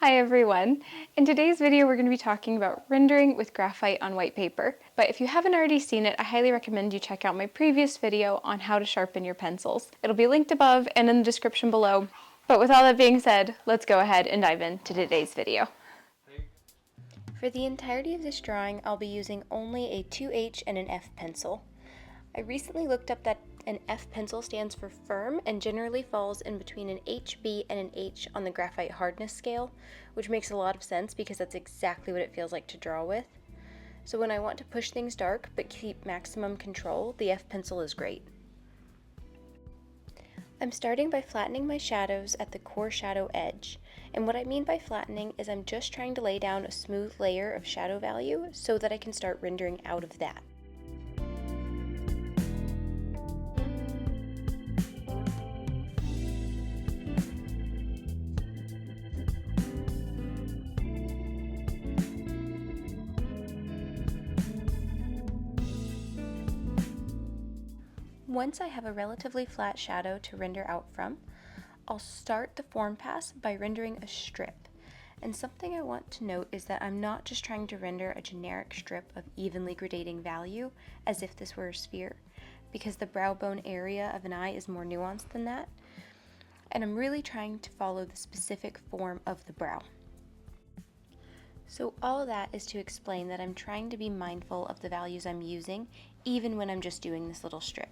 Hi everyone! In today's video we're going to be talking about rendering with graphite on white paper. But if you haven't already seen it, I highly recommend you check out my previous video on how to sharpen your pencils. It'll be linked above and in the description below. But with all that being said, let's go ahead and dive into today's video. For the entirety of this drawing, I'll be using only a 2H and an F pencil. I recently looked up that an F pencil stands for firm and generally falls in between an HB and an H on the graphite hardness scale, which makes a lot of sense because that's exactly what it feels like to draw with. So when I want to push things dark but keep maximum control, the F pencil is great. I'm starting by flattening my shadows at the core shadow edge, and what I mean by flattening is I'm just trying to lay down a smooth layer of shadow value so that I can start rendering out of that. Once I have a relatively flat shadow to render out from, I'll start the form pass by rendering a strip. And something I want to note is that I'm not just trying to render a generic strip of evenly gradating value as if this were a sphere, because the brow bone area of an eye is more nuanced than that, and I'm really trying to follow the specific form of the brow. So all that is to explain that I'm trying to be mindful of the values I'm using, even when I'm just doing this little strip.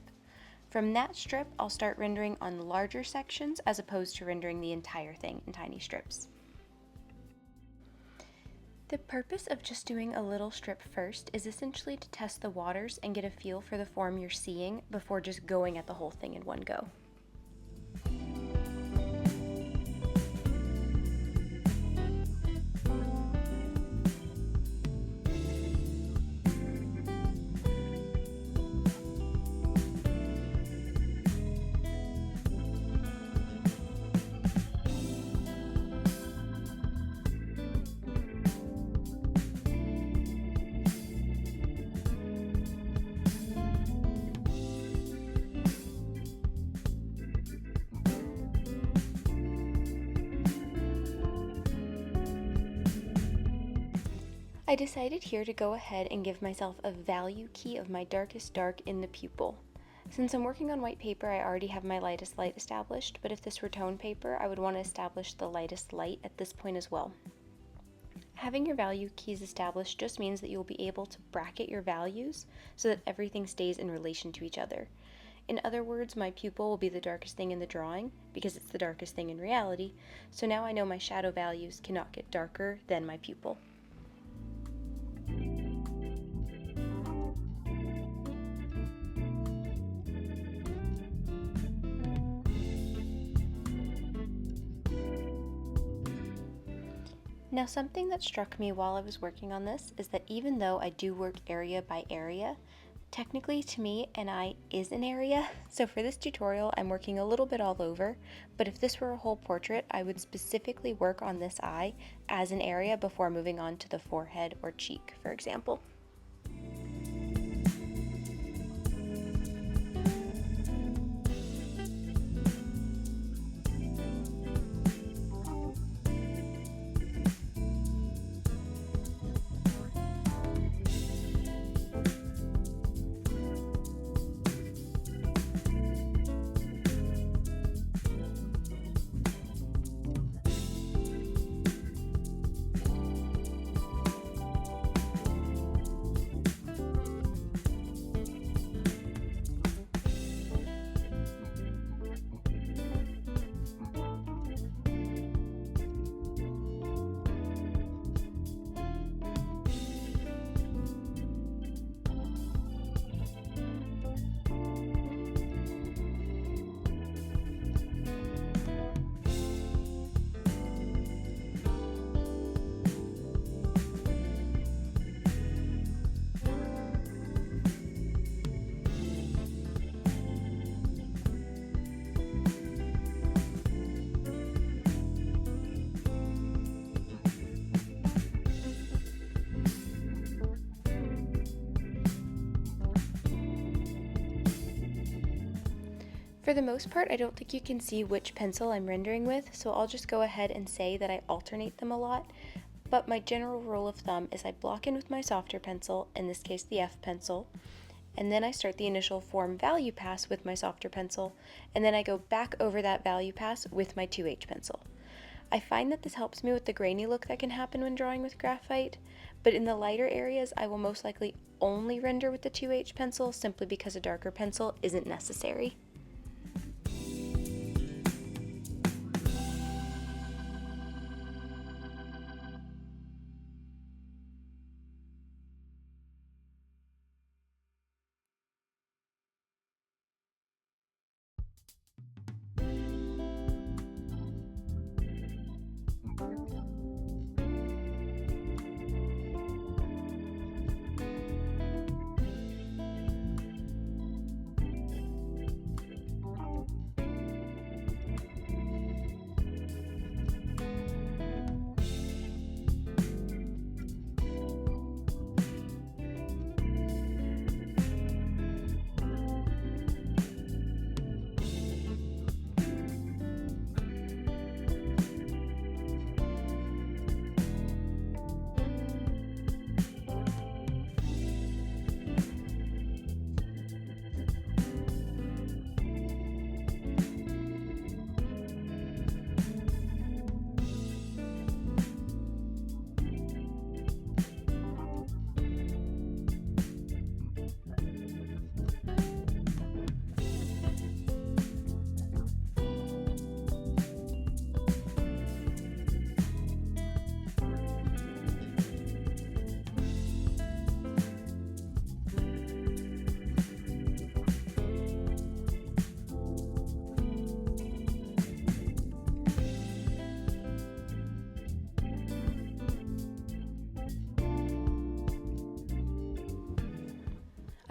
From that strip, I'll start rendering on larger sections as opposed to rendering the entire thing in tiny strips. The purpose of just doing a little strip first is essentially to test the waters and get a feel for the form you're seeing before just going at the whole thing in one go. I decided here to go ahead and give myself a value key of my darkest dark in the pupil. Since I'm working on white paper, I already have my lightest light established, but if this were tone paper, I would want to establish the lightest light at this point as well. Having your value keys established just means that you'll be able to bracket your values so that everything stays in relation to each other. In other words, my pupil will be the darkest thing in the drawing because it's the darkest thing in reality, so now I know my shadow values cannot get darker than my pupil. Now, something that struck me while I was working on this is that even though I do work area by area, technically to me an eye is an area, so for this tutorial I'm working a little bit all over, but if this were a whole portrait I would specifically work on this eye as an area before moving on to the forehead or cheek, for example. For the most part, I don't think you can see which pencil I'm rendering with, so I'll just go ahead and say that I alternate them a lot. But my general rule of thumb is I block in with my softer pencil, in this case the F pencil, and then I start the initial form value pass with my softer pencil, and then I go back over that value pass with my 2H pencil. I find that this helps me with the grainy look that can happen when drawing with graphite, but in the lighter areas I will most likely only render with the 2H pencil simply because a darker pencil isn't necessary.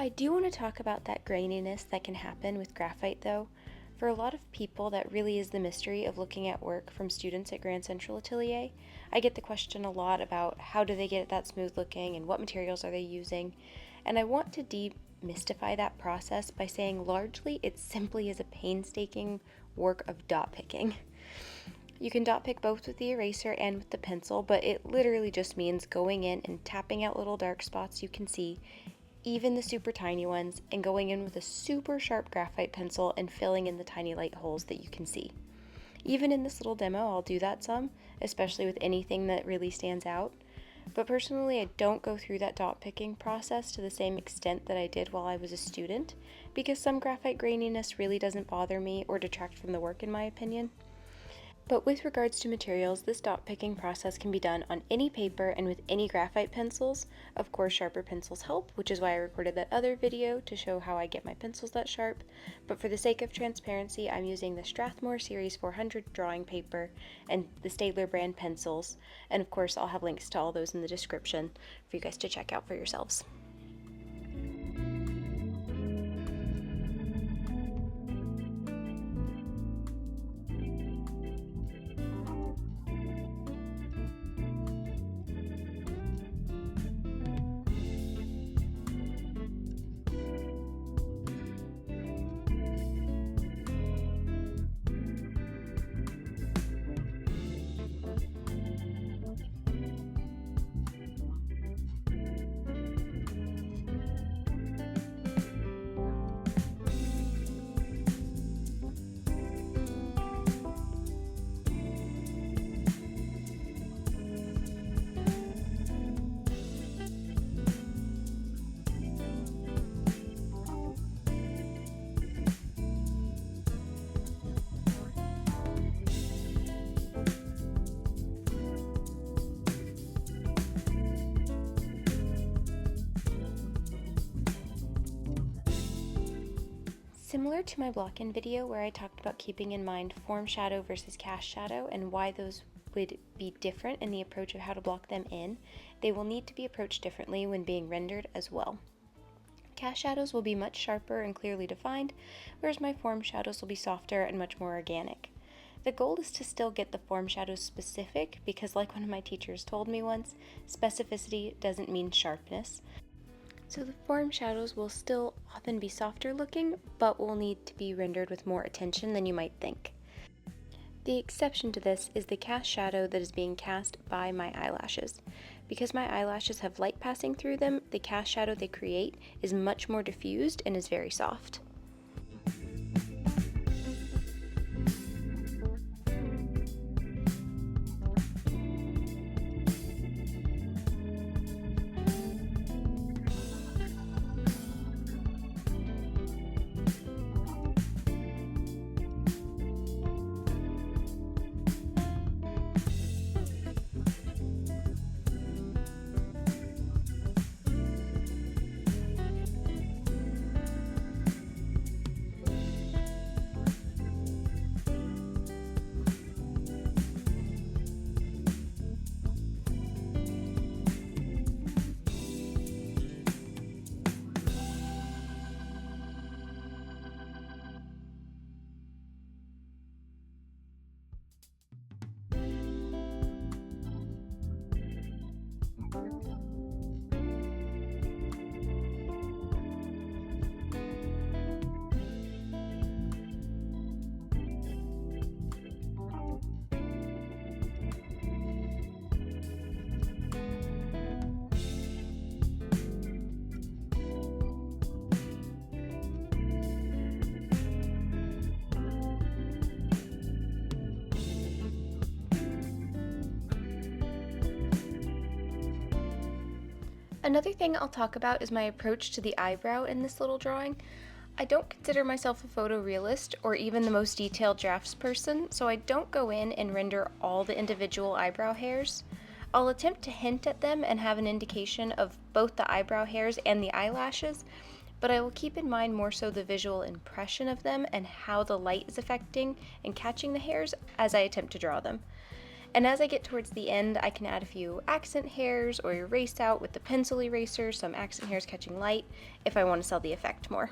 I do want to talk about that graininess that can happen with graphite though. For a lot of people, that really is the mystery of looking at work from students at Grand Central Atelier. I get the question a lot about how do they get it that smooth looking and what materials are they using, and I want to demystify that process by saying largely it simply is a painstaking work of dot picking. You can dot pick both with the eraser and with the pencil, but it literally just means going in and tapping out little dark spots you can see, even the super tiny ones, and going in with a super sharp graphite pencil and filling in the tiny light holes that you can see. Even in this little demo, I'll do that some, especially with anything that really stands out. But personally, I don't go through that dot picking process to the same extent that I did while I was a student, because some graphite graininess really doesn't bother me or detract from the work in my opinion. But with regards to materials, this dot picking process can be done on any paper and with any graphite pencils. Of course, sharper pencils help, which is why I recorded that other video to show how I get my pencils that sharp. But for the sake of transparency, I'm using the Strathmore Series 400 drawing paper and the Staedtler brand pencils. And of course, I'll have links to all those in the description for you guys to check out for yourselves. Similar to my block-in video where I talked about keeping in mind form shadow versus cast shadow and why those would be different in the approach of how to block them in, they will need to be approached differently when being rendered as well. Cast shadows will be much sharper and clearly defined, whereas my form shadows will be softer and much more organic. The goal is to still get the form shadows specific because, like one of my teachers told me once, specificity doesn't mean sharpness. So the form shadows will still often be softer looking, but will need to be rendered with more attention than you might think. The exception to this is the cast shadow that is being cast by my eyelashes. Because my eyelashes have light passing through them, the cast shadow they create is much more diffused and is very soft. Another thing I'll talk about is my approach to the eyebrow in this little drawing. I don't consider myself a photorealist or even the most detailed draftsperson, so I don't go in and render all the individual eyebrow hairs. I'll attempt to hint at them and have an indication of both the eyebrow hairs and the eyelashes, but I will keep in mind more so the visual impression of them and how the light is affecting and catching the hairs as I attempt to draw them. And as I get towards the end, I can add a few accent hairs or erase out with the pencil eraser some accent hairs catching light if I want to sell the effect more.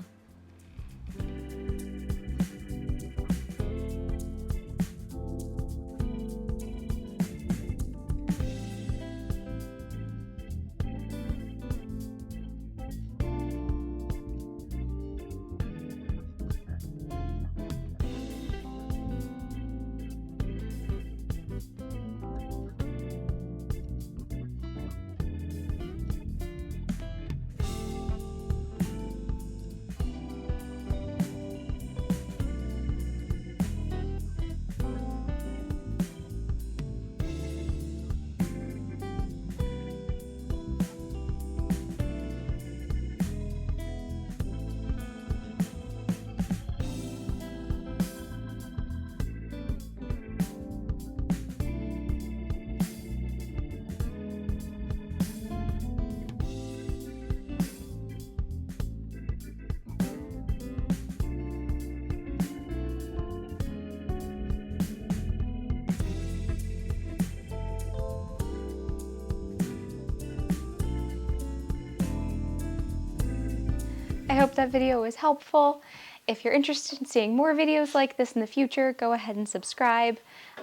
I hope that video was helpful. If you're interested in seeing more videos like this in the future, go ahead and subscribe.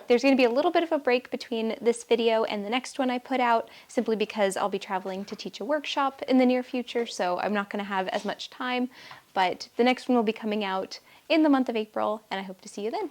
There's going to be a little bit of a break between this video and the next one I put out, simply because I'll be traveling to teach a workshop in the near future, so I'm not going to have as much time, but the next one will be coming out in the month of April, and I hope to see you then.